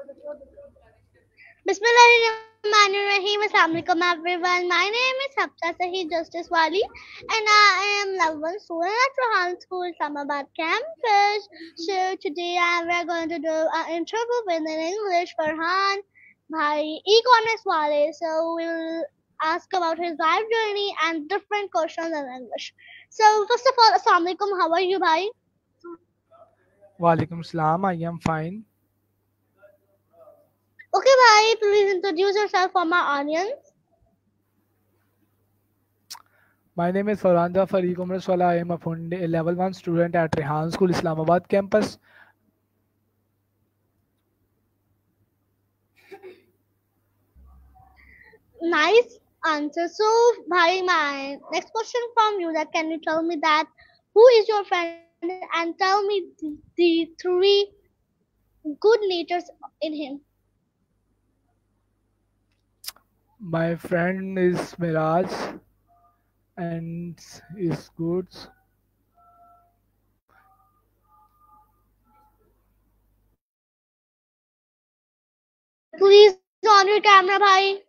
Bismillahirrahmanirrahim. Assalamualaikum everyone. My name is Hafsa Sahid Justice Wali and I am level 1 student at Rohan School, Islamabad campus. So today we are going to do an interview with an English Farhan by e-commerce Wale. So we'll ask about his life journey and different questions in English. So first of all, Assalamualaikum. How are you, bhai? Walaikum salam. I am fine. Okay, bhai. Please introduce yourself for my audience. My name is Farhan Jafar E-commerce Wala. I am a level 1 student at Rehan School, Islamabad campus. Nice answer. So, bhai, my next question from you, that can you tell me that who is your friend and tell me the three good natures in him. My friend is Miraj and is good. Please on your camera, bhai.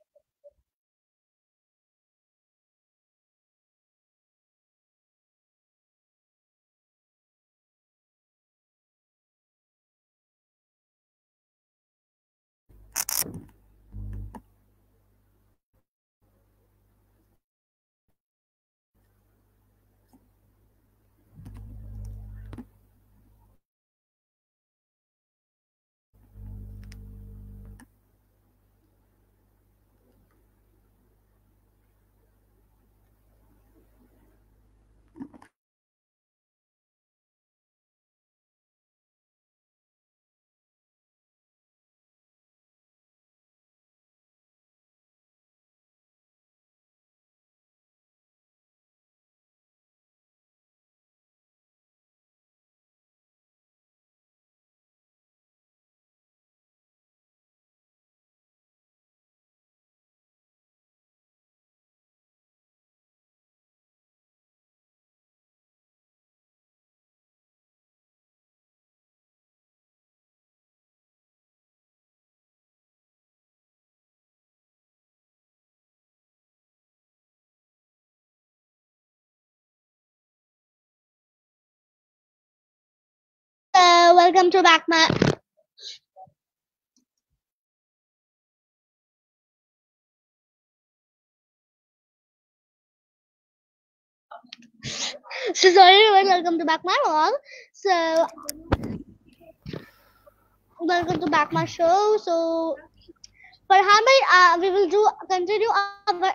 Welcome to back my. So sorry, everyone. Welcome to back my vlog. So welcome to back my show. So Farhan bhai, we will do continue our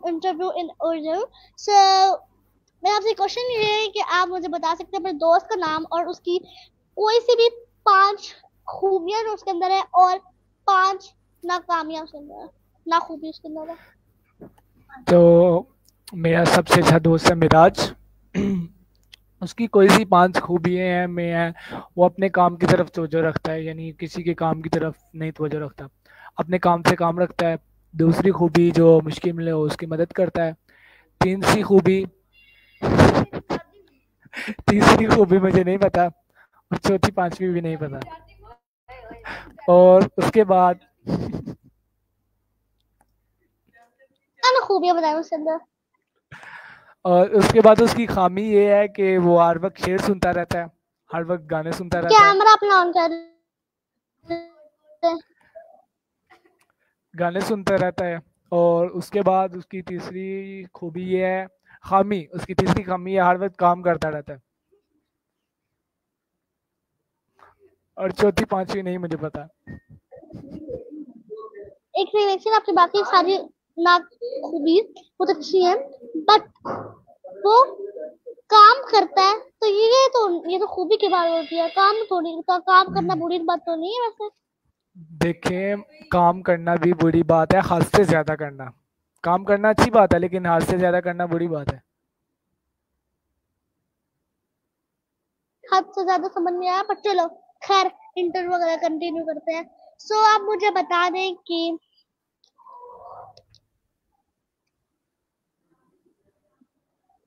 interview in Urdu. So मेरा आपसे question ये है कि आप मुझे बता सकते हैं अपने दोस्त का नाम और उसकी कोई सी भी 5 खूबियां जो उसके अंदर है और 5 नाकामियां उसके अंदर है, नाखूबी उसके अंदर है. तो मेरा सबसे अच्छा दोस्त है मिराज. उसकी कोई सी 5 खूबियाँ हैं वो अपने काम की तरफ तवज्जो रखता है, यानी किसी के काम की तरफ नहीं तवज्जो रखता, अपने काम से काम रखता है. दूसरी खूबी जो मुश्किल में हो उसकी मदद करता है. तीसरी खूबी तीसरी खूबी मुझे नहीं पता और चौथी पांचवी भी नहीं पता. और उसके बाद खूबियां बताएं उसके अंदर. और उसके बाद उसकी खामी ये है कि वो हर वक्त शेर सुनता रहता है, हर वक्त गाने सुनता रहता है, कैमरा अपना ऑन कर. गाने सुनता रहता है. और उसके बाद उसकी तीसरी खूबी ये है, खामी उसकी तीसरी खामी है, हर वक्त काम करता रहता है. और चौथी पांचवी नहीं मुझे पता. एक सिलेक्शन आपकी बाकी सारी नाखूबी बहुत अच्छी है, बट वो काम करता है तो ये तो खूबी की बात होती है. काम थोड़ी का काम करना बुरी बात तो नहीं है वैसे. देखें, काम करना भी बुरी बात है, हद से ज्यादा करना. काम करना अच्छी बात है लेकिन हद से ज्यादा करना बुरी बात है. हद से ज्यादा समझ में आया, पर चलो खैर इंटरव्यू वगैरह कंटिन्यू करते हैं. सो आप मुझे बता दें कि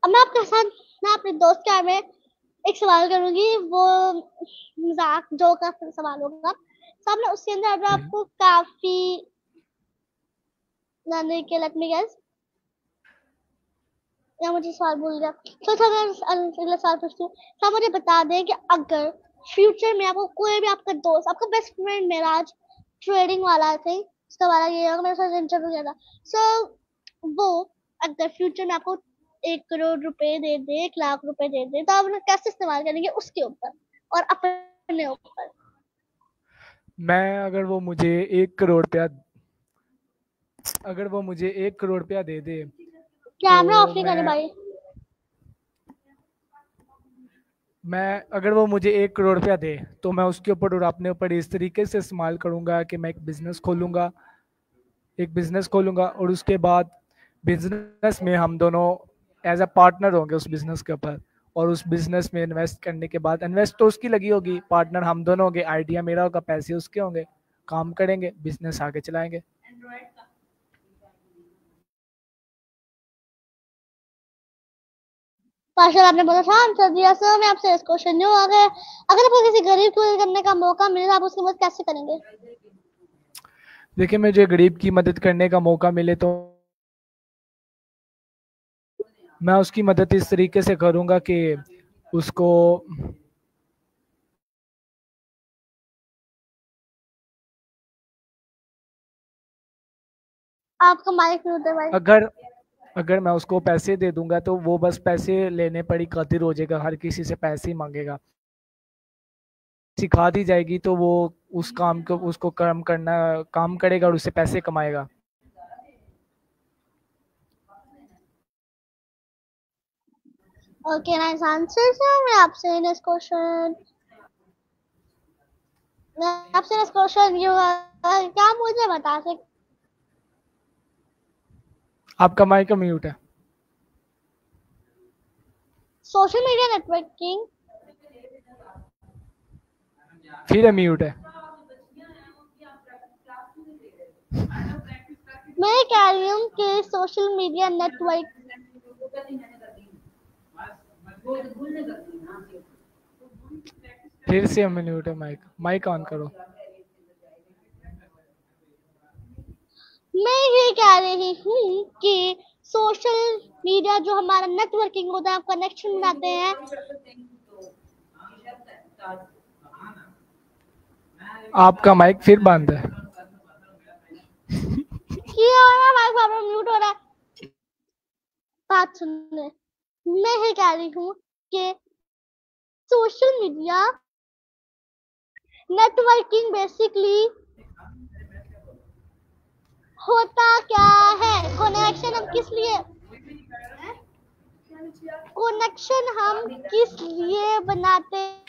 अब मैं आपके साथ मैं अपने दोस्त के बारे में एक सवाल करूंगी, वो मजाक जोक का सवाल होगा. सामने उसके अंदर आपको काफी जाने के लेट मी गेस या मुझे सवाल भूल गया। तो अगला सवाल पूछती हूँ। तो मुझे बता दें कि अगर फ्यूचर में आपको कोई भी आपका दोस्त, आपका बेस्ट फ्रेंड मेरा आज ट्रेडिंग वाला थे, उसका वाला ये होगा, मेरे साथ इंटरव्यू किया था। सो वो अगर फ्यूचर में आपको 1 करोड़ रुपए दे दे, 1 लाख रुपए दे दे, तो आप उन्हें कैसे इस्तेमाल करेंगे उसके ऊपर और अपने ऊपर? मैं अगर वो मुझे 1 करोड़ रुपया दे दे कैमरा तो ऑफ नहीं करने भाई। अगर वो मुझे 1 करोड़ रुपया दे तो मैं उसके ऊपर और अपने ऊपर इस तरीके से इस्तेमाल करूंगा कि मैं एक बिजनेस खोलूंगा और उसके बाद बिजनेस में हम दोनों एज अ पार्टनर होंगे उस बिजनेस के ऊपर, और उस बिजनेस में इन्वेस्ट करने के बाद, इन्वेस्ट तो उसकी लगी होगी, पार्टनर हम दोनों होंगे, आइडिया मेरा होगा, पैसे उसके होंगे, काम करेंगे, बिजनेस आगे चलाएंगे। पाशा आपने बहुत अच्छा आंसर दिया। सर मैं आपसे इस क्वेश्चन हूँ, अगर अगर आपको किसी गरीब की मदद करने का मौका मिले तो आप उसकी मदद कैसे करेंगे? देखिए, मुझे गरीब की मदद करने का मौका मिले तो मैं उसकी मदद इस तरीके से करूंगा कि उसको आपका माइक म्यूट है भाई। अगर मैं उसको पैसे दे दूंगा तो वो बस पैसे लेने पर ही कादिर हो जाएगा, हर किसी से पैसे ही मांगेगा। सिखा दी जाएगी तो वो उस काम को उसको काम करेगा और उससे पैसे कमाएगा। Okay nice answer. सर मैं आपसे नेक्स्ट क्वेश्चन क्या मुझे बता सकते आपका माइक म्यूट है। सोशल मीडिया नेटवर्किंग फिर म्यूट है। मैं कह रही हूँ कि सोशल मीडिया नेटवर्क फिर से म्यूट है। माइक ऑन करो। मैं ये कह रही हूँ कि सोशल मीडिया जो हमारा नेटवर्किंग होता है, आप कनेक्शन बनाते हैं, आपका माइक फिर बंद है। माइक म्यूट हो रहा है। बात सुनने, मैं ये कह रही हूँ कि सोशल मीडिया नेटवर्किंग बेसिकली होता क्या है? कनेक्शन हम किस लिए बनाते हैं?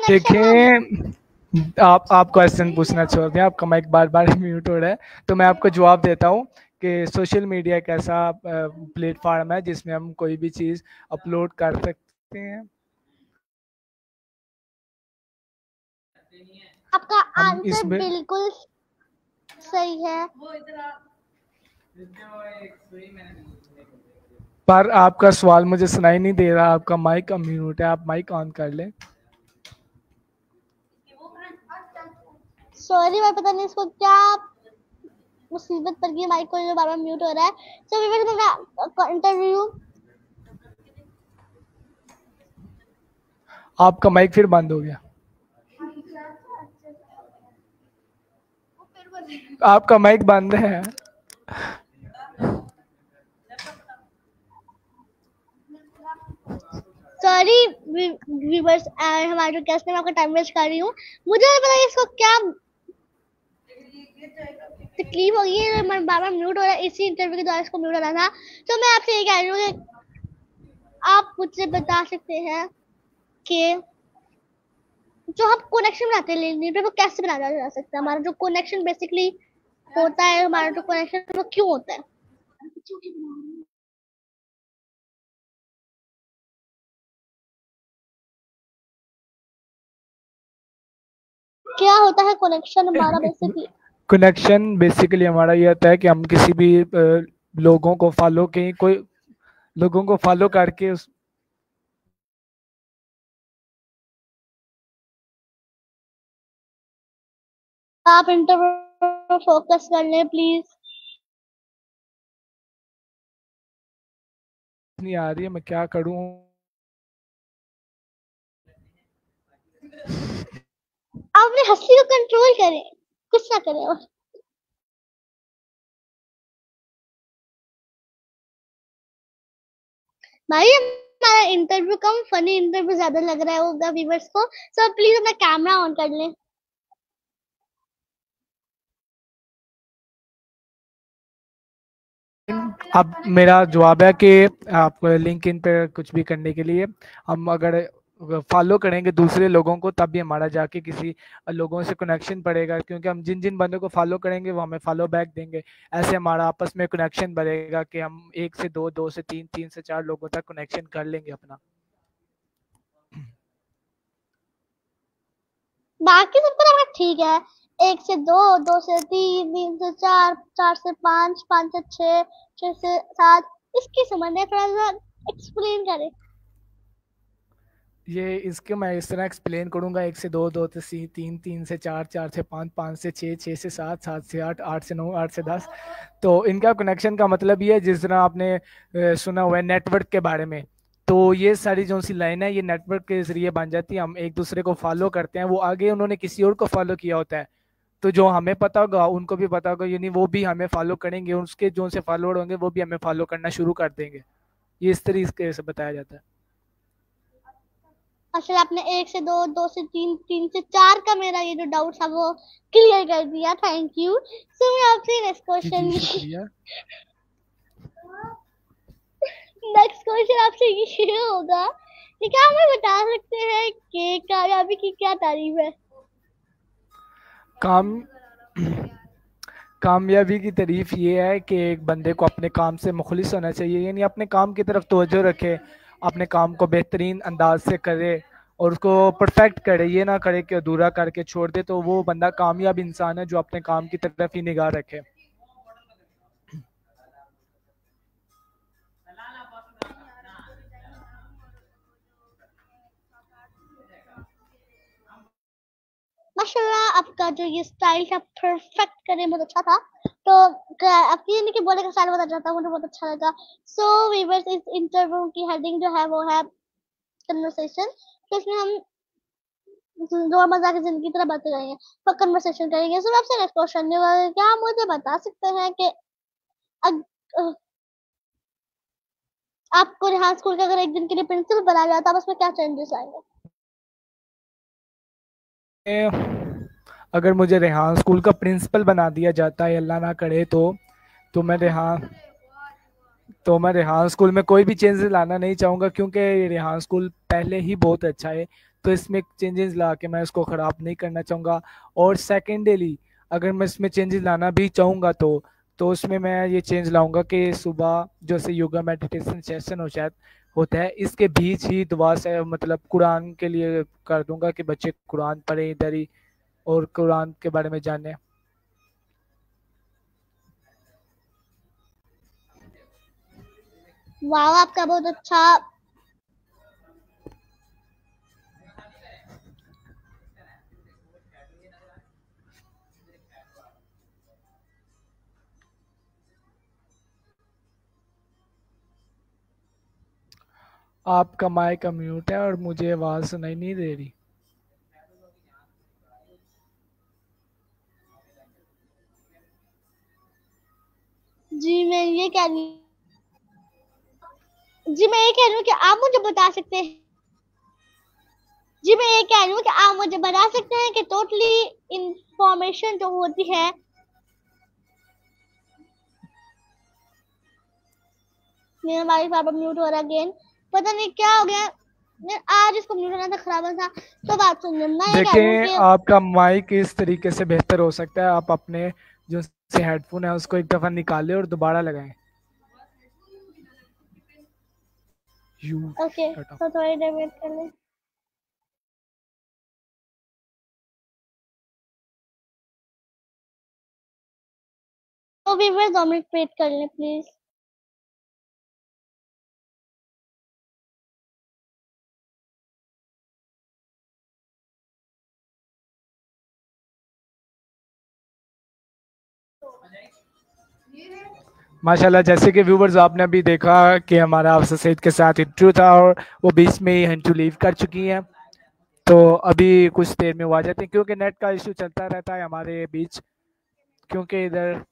देखिए, आप क्वेश्चन पूछना छोड़ दें, आपका माइक बार बार म्यूट हो रहा है, तो मैं आपको जवाब देता हूँ कि सोशल मीडिया एक ऐसा प्लेटफॉर्म है जिसमें हम कोई भी चीज़ अपलोड कर सकते हैं। आपका आंसर बिल्कुल सही है, पर आपका सवाल मुझे सुनाई नहीं दे रहा, आपका माइक म्यूट है, आप माइक ऑन कर लें। सॉरी मैं पता नहीं इसको क्या मुसीबत पर गई, माइक को जो बार बार म्यूट हो रहा है। सो मेरा इंटरव्यू, आपका माइक फिर बंद हो गया। आपका माइक बंद है। सॉरी व्यूअर्स, हमारे जो गेस्ट है, मैं आपका टाइम वेस्ट कर रही हूँ। मुझे नहीं पता इसको क्या तकलीफ होगी, मैं बार बार म्यूट हो रहा है, इसी इंटरव्यू के दौरान इसको म्यूट हो रहा था। तो मैं आपसे ये कह रही हूँ कि आप मुझसे बता सकते हैं कि जो हम कनेक्शन बनाते हैं लिंक्डइन पे, वो कैसे बनाया जा सकता है? हमारा जो कनेक्शन बेसिकली होता है, हमारा जो कनेक्शन वो क्यों होता है? क्या होता है कनेक्शन हमारा बेसिकली? कनेक्शन बेसिकली हमारा ये होता है कि हम किसी भी लोगों को फॉलो करके आप इंटरव्यू फोकस कर लें प्लीज। नहीं आ रही है, मैं क्या करूं? आप अपनी हंसी को कंट्रोल करें, कुछ ना करें। और भाई हमारा इंटरव्यू कम फनी इंटरव्यू ज्यादा लग रहा है होगा व्यूवर्स को, सो प्लीज अपना कैमरा ऑन कर लें। अब मेरा जवाब है कि आप लिंक्डइन पे कुछ भी करने के लिए हम अगर फॉलो करेंगे दूसरे लोगों को, तब भी हमारा जाके किसी लोगों से कनेक्शन बढ़ेगा, क्योंकि हम जिन जिन बंदों को फॉलो करेंगे वो हमें फॉलो बैक देंगे। ऐसे हमारा आपस में कनेक्शन बढ़ेगा कि हम एक से दो, दो से तीन, तीन से चार लोगों तक कनेक्शन कर लेंगे अपना। बाकी सब पर हमारा ठीक है, 1 से 2, 2 से 3, 3 से 4, 4 से 5, 5 से 6, 6 से 7, इसकी समझ है, थोड़ा सा एक्सप्लेन करें। ये इसके मैं इस तरह एक्सप्लेन करूंगा, 1 से 2, 2 से 3, 3 से 4, 4 से 5, 5 से 6, 6 से 7, 7 से 8, 8 से 9, 8 से 10। तो इनका कनेक्शन का मतलब ये है, जिस तरह आपने सुना हुआ है नेटवर्क के बारे में, तो ये सारी जो सी लाइन है ये नेटवर्क के जरिए बन जाती है। हम एक दूसरे को फॉलो करते हैं, वो आगे उन्होंने किसी और को फॉलो किया होता है, तो जो हमें पता होगा उनको भी पता होगा, यानी वो भी हमें फॉलो करेंगे, उसके जो से फॉलोअर होंगे वो भी हमें फॉलो करना शुरू कर देंगे। ये इस तरीके से बताया जाता है। असल आपने 1 से 2, 2 से 3, 3 से 4 का मेरा ये जो डाउट था वो क्लियर कर दिया, थैंक यू। सो मैं आपसे नेक्स्ट जी क्वेश्चन जी शुक्रिया। नेक्स्ट क्वेश्चन आपसे ये होगा कि क्या हमें बता सकते हैं कि कामयाबी की क्या तारीफ है? काम कामयाबी की तारीफ ये है कि एक बंदे को अपने काम से मुखलिस होना चाहिए, यानी अपने काम की तरफ तवज्जो रखे, अपने काम को बेहतरीन अंदाज से करे और उसको परफेक्ट करे, ये ना करे कि अधूरा करके छोड़ दे। तो वो बंदा कामयाब इंसान है जो अपने काम की तरफ ही निगाह रखे। माशाल्लाह आपका जो ये स्टाइल था परफेक्ट करने बहुत अच्छा था। तो आपकी यानी कि बोलने का स्टाइल बहुत अच्छा था, मुझे बहुत अच्छा लगा। सो वीवर्स, इस इंटरव्यू की हेडिंग जो है वो है कन्वर्सेशन। तो इसमें हम जो मजा की जिंदगी की तरह बातें करेंगे, तो कन्वर्सेशन करेंगे। सो आपसे नेक्स्ट क्वेश्चन है, क्या आप मुझे बता सकते हैं कि अग, अ, आपको रिहान स्कूल का अगर एक दिन के लिए प्रिंसिपल बनाया जाए तो आप उसमें क्या चेंजेस लाएंगे? अगर मुझे रेहान स्कूल का प्रिंसिपल बना दिया जाता है, अल्लाह ना करे, तो मैं रेहान तो मैं रेहान स्कूल में कोई भी चेंजेस लाना नहीं चाहूँगा, क्योंकि रेहान स्कूल पहले ही बहुत अच्छा है। तो इसमें चेंजेस ला के मैं उसको ख़राब नहीं करना चाहूँगा। और सेकेंडली अगर मैं इसमें चेंजेस लाना भी चाहूँगा तो उसमें मैं ये चेंज लाऊंगा कि सुबह जो से योगा मेडिटेशन सेशन हो शायद होता है, इसके बीच ही दुआ से मतलब कुरान के लिए कर दूंगा कि बच्चे कुरान पढ़े इधर ही और कुरान के बारे में जाने। वाह, आपका बहुत अच्छा। आपका माइक का म्यूट है और मुझे आवाज़ सुनाई नहीं दे रही। जी मैं ये कह रही जी मैं ये कह रही हूँ कि आप मुझे बता सकते हैं जी मैं ये कह रही हूँ कि आप मुझे बता सकते हैं कि टोटली इंफॉर्मेशन जो होती है। मेरा वाइफ आप म्यूट हो रहा अगेन, पता नहीं क्या हो गया। आज इसको म्यूट होना था, खराब था। तो बात सुनिए, मैं ये कह रही हूँ देखें, कि आपका माइक इस तरीके से बेहतर हो सकता है, आप अपने जो से हेडफोन है उसको एक दफ़ा निकालें और दोबारा लगाएं। You okay, shut up. तो थोड़ी देर वेट कर लें। तो व्यूअर्स 2 मिनट वेट कर लें प्लीज। माशाल्लाह, जैसे कि व्यूवर्स आपने अभी देखा कि हमारा अफसर सईद के साथ इंटरव्यू था और वो बीच में ही इंटरव्यू लीव कर चुकी हैं। तो अभी कुछ देर में वो आ जाते हैं क्योंकि नेट का इशू चलता रहता है हमारे बीच, क्योंकि इधर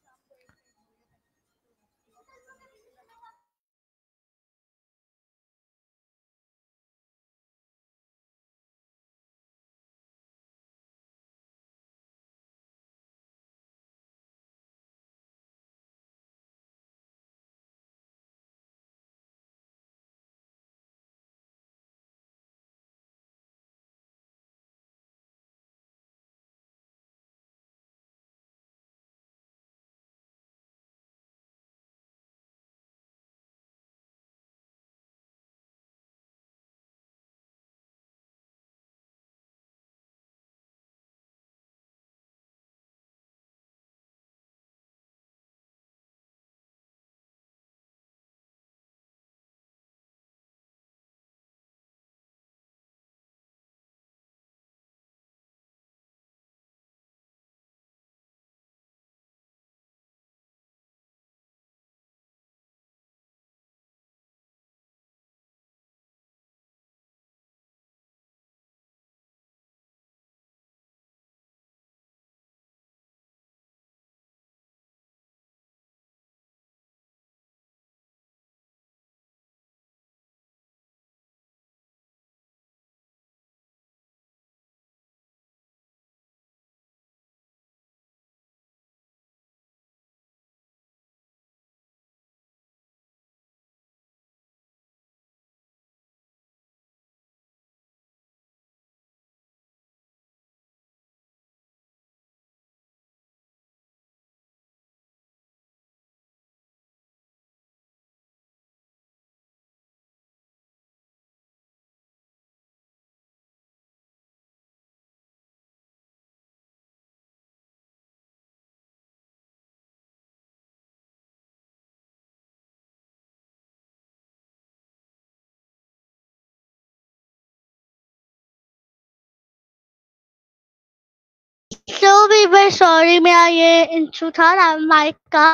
So we were sorry मेरा ये इंट्रो था माइक का।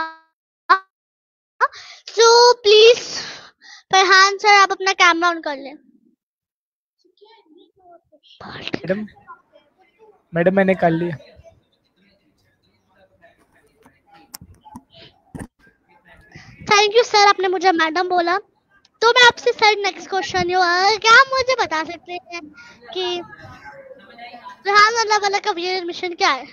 So please फरहान सर आप अपना कैमरा ऑन कर लें। मैडम मैडम मैंने कर लिया। थैंक यू सर, आपने मुझे मैडम बोला। तो मैं आपसे सर नेक्स्ट क्वेश्चन क्या आप मुझे बता सकते हैं कि रेहान अल्लाह वाला का ये मिशन क्या है?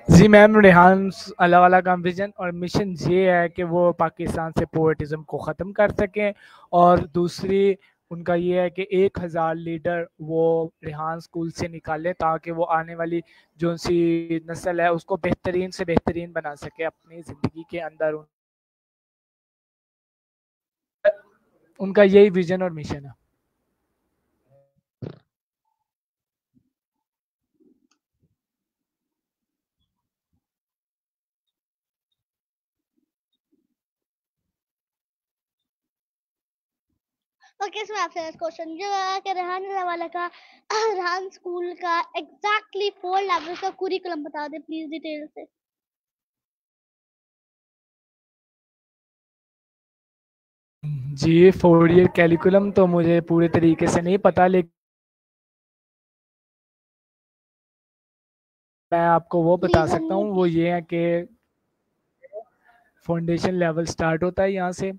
जी मैम, रेहान अल्लाह वाला का विजन और मिशन ये है कि वो पाकिस्तान से पोवर्टिज्म को ख़त्म कर सकें, और दूसरी उनका ये है कि 1000 लीडर वो रेहान स्कूल से निकालें ताकि वो आने वाली जो सी नस्ल है उसको बेहतरीन से बेहतरीन बना सके अपनी ज़िंदगी के अंदर। उनका यही विजन और मिशन है। ओके, सो आपसे नेक्स्ट क्वेश्चन जो है कि रेहान अल्लाह वाला का रेहान स्कूल का एग्जैक्टली 4 लेवल का कुरिकुलम बता दे प्लीज डिटेल से। जी, 4 ईयर कैरिकुलम तो मुझे पूरे तरीके से नहीं पता, लेकिन मैं आपको वो बता प्लीज सकता हूँ, वो ये है कि फाउंडेशन लेवल स्टार्ट होता है यहाँ से।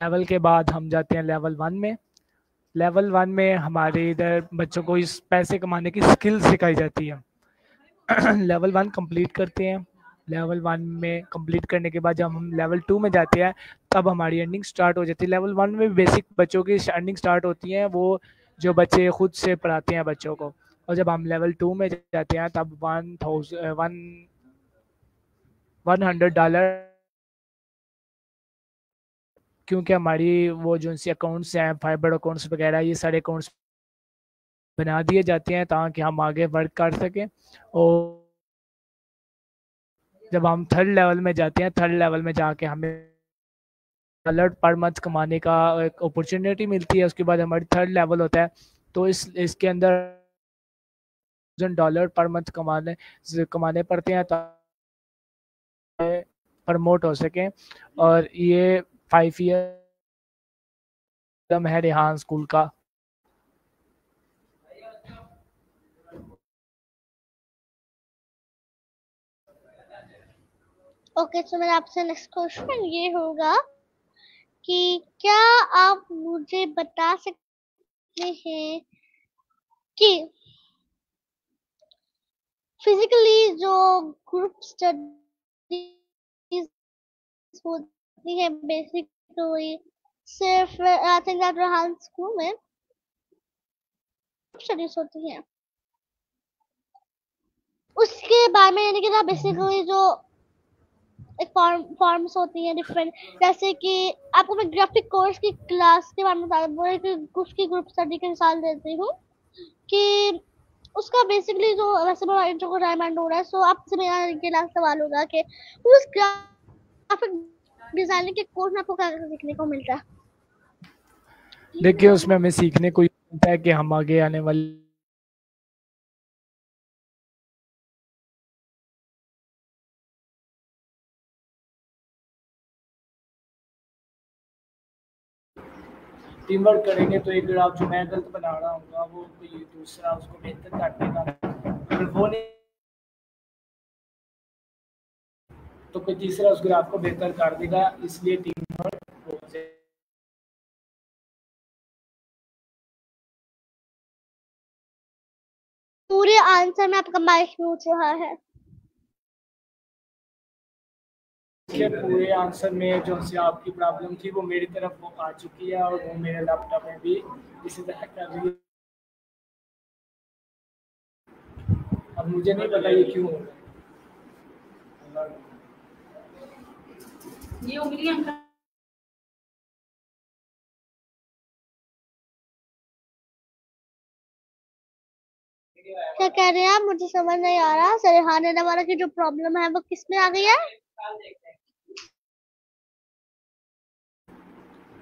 लेवल के बाद हम जाते हैं लेवल 1 में। लेवल 1 में हमारे इधर बच्चों को इस पैसे कमाने की स्किल सिखाई जाती है। लेवल 1 कंप्लीट करते हैं। लेवल 1 में कंप्लीट करने के बाद जब हम लेवल 2 में जाते हैं तब हमारी अर्निंग स्टार्ट हो जाती है। लेवल 1 में बेसिक बच्चों की अर्निंग स्टार्ट होती है, वो जो बच्चे खुद से पढ़ाते हैं बच्चों को। और जब हम लेवल 2 में जाते हैं तब $100, क्योंकि हमारी वो जो सी अकाउंट्स हैं, फाइबर अकाउंट्स वगैरह, ये सारे अकाउंट्स बना दिए जाते हैं ताकि हम आगे वर्क कर सकें। और जब हम थर्ड लेवल में जाते हैं, थर्ड लेवल में जाके हमें डॉलर पर मंथ कमाने का एक अपॉर्चुनिटी मिलती है। उसके बाद हमारी थर्ड लेवल होता है, तो इसके अंदर $1000 पर मंथ कमाने पड़ते हैं प्रमोट हो सके। और ये 5 ईयर है रेहान स्कूल का। ओके, तो मेरा आपसे नेक्स्ट क्वेश्चन ये होगा कि क्या आप मुझे बता सकते हैं कि फिजिकली जो ग्रुप स्टडीज होती है बेसिकली सिर्फ I think that Rehan school में स्टडीज होती हैं, उसके बारे में यानी कि ना बेसिकली जो एक फॉर्म्स होती हैं डिफरेंट, जैसे कि आपको मैं ग्राफिक कोर्स की क्लास के बारे में बता दूँ कि उसकी ग्रुप स्टडी के मिसाल देती हूँ कि उसका बेसिकली जो वैसे मेरा इंट्रो को डायमंड हो रहा है, सो आपसे मेरा ये लास्ट सवाल होगा कि उस ग्राफिक डिजाइनिंग के कोर्स में आपको क्या सीखने को मिलता है? देखिए, उसमें हमें सीखने को मिलता है कि हम आगे आने वाली टीम वर्क करेंगे तो एक ग्राफ जो मैं गलत बना रहा हूँ वो कोई दूसरा उसको बेहतर कर देगा, अगर वो नहीं तो कोई तीसरा उस ग्राफ को बेहतर कर देगा, इसलिए टीम वर्क हो जाए। पूरे आंसर में आपका माइक म्यूट रहा है। के पूरे आंसर में जो से आपकी प्रॉब्लम थी वो मेरी तरफ वो आ चुकी है और वो मेरे लैपटॉप में भी इसी तरह कर रही है। अब मुझे नहीं पता ये क्यों हो रहा है। ये उंगलियां क्या कह रहे हैं आप? मुझे समझ नहीं आ रहा। सरेहान वाला की जो प्रॉब्लम है वो किस में आ गई है?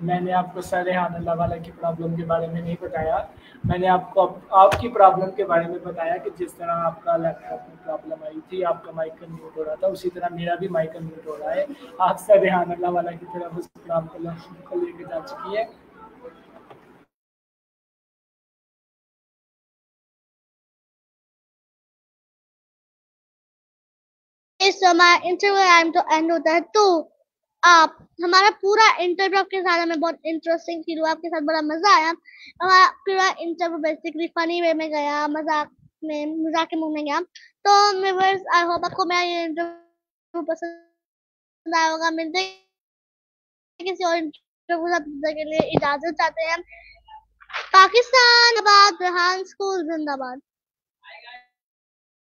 मैंने आपको सरेहान अल्लाह वाला की प्रॉब्लम के बारे में नहीं बताया, मैंने आपको आपकी प्रॉब्लम के बारे में बताया कि जिस तरह आपका लैपटॉप में प्रॉब्लम आई थी, आपका माइक म्यूट हो रहा था, उसी तरह मेरा भी माइक म्यूट हो रहा है। आप सरेहान अल्लाह वाला की तरफ उस प्रॉब्लम को लेकर जा चुकी है। इस समय इंटरव्यू टाइम तो एंड होता है, तो आप हमारा पूरा इंटरव्यू आपके साथ हमें बहुत इंटरेस्टिंग फील हुआ, आपके साथ बड़ा मजा आया। हमारा पूरा इंटरव्यू बेसिकली फनी वे में गया, मजाक के मुंह में गया। तो व्यूअर्स, आई होप आपको मेरा ये इंटरव्यू पसंद आया होगा। मिलते हैं किसी और इंटरव्यू के लिए, इजाजत चाहते हैं। पाकिस्तान जिंदाबाद, रेहान स्कूल जिंदाबाद।